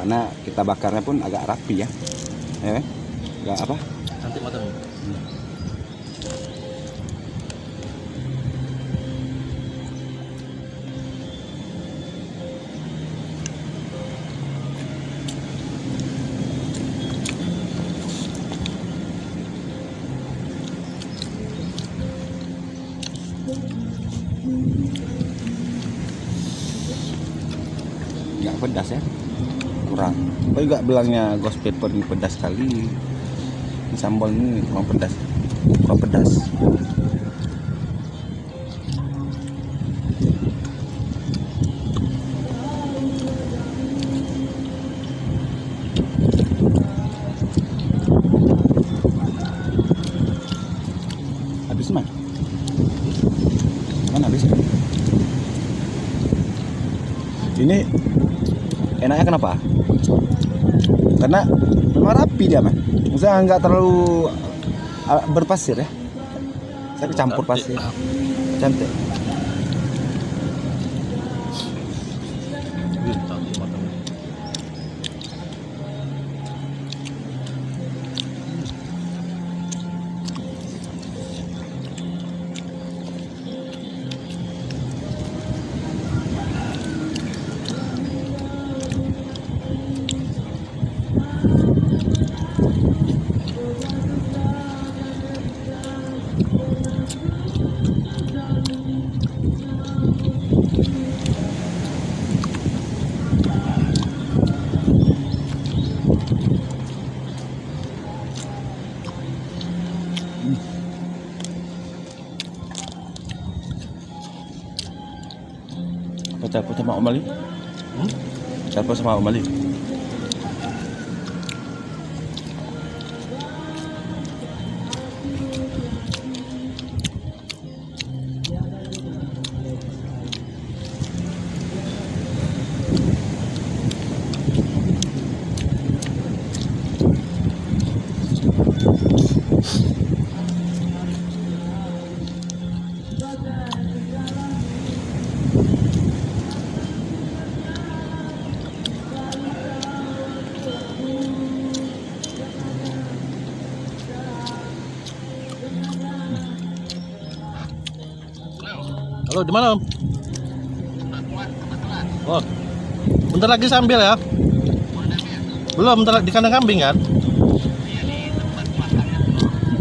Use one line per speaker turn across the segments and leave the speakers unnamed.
Karena kita bakarnya pun agak rapi ya, agak apa?
Cantik matang.
Nggak pedas ya, kurang. Tapi nggak bilangnya ghost pepper ini pedas sekali. Ini sambal ini kurang pedas, kurang pedas. Habis mana habis? Ini enaknya kenapa? Karena memang rapi dia mah. Maksudnya nggak terlalu berpasir ya. Saya campur pasir. Cantik.
Cantik matang.
Apa sama Om Ali? Apa sama Om Ali?
Halo, di mana, Om? Oh, bentar lagi sambil ya? Belum, bentar lagi di kandang kambing kan?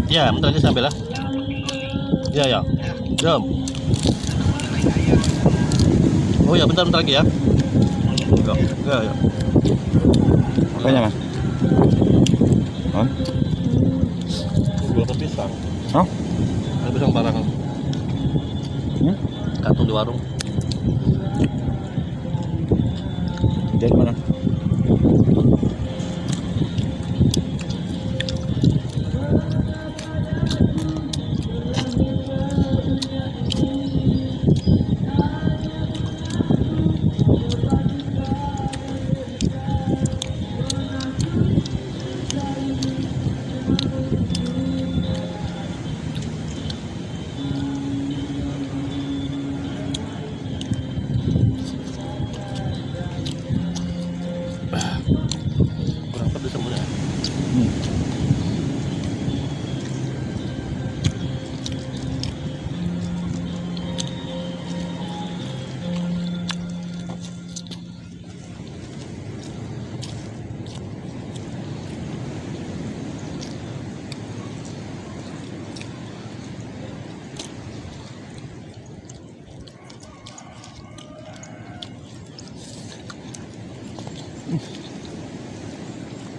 Ya, bentar lagi sambil ya. Iya, ya. Jom. Oh ya, bentar lagi ya. Ya.
Apanya mas? Oh?
Jual ke pisang.
Oh?
Ada pisang barang. Kantung di warung.
Jadi mana?
Kurang pedes semuanya.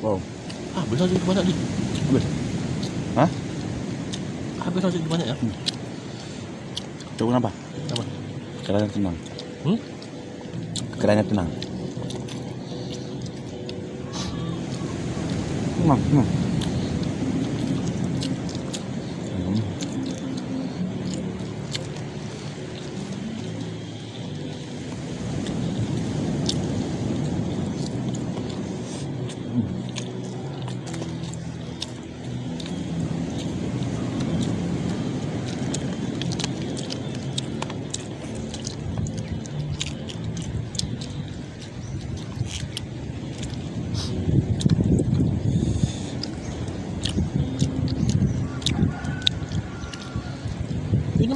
Wow.
Habis nasi banyak nih.
Habis. Hah?
Habis nasi banyak ya.
Coba apa?
Apa?
Kerana tenang.
Hmm?
Kerana tenang.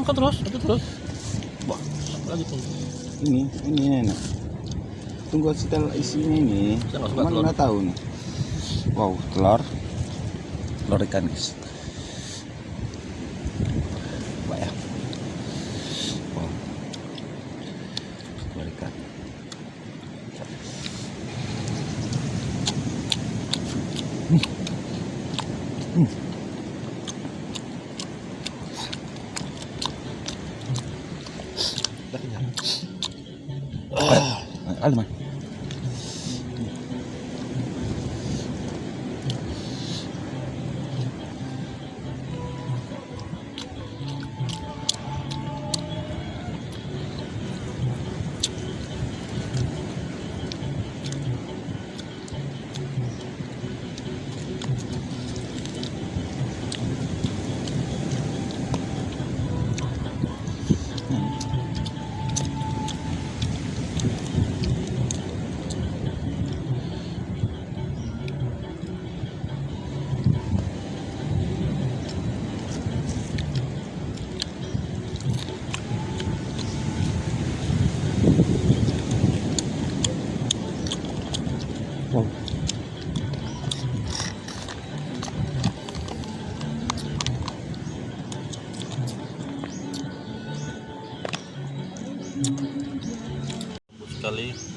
makan terus, itu terus.
Wah,
Lagi tunggu.
ini enak. Tunggu setelah isinya ini.
Saya nggak suka
Mana
telur.
nggak tahu nih. Wow, telur ikan guys. Coba ya. Wow, telur ikan. Alman. Wow.
Sekali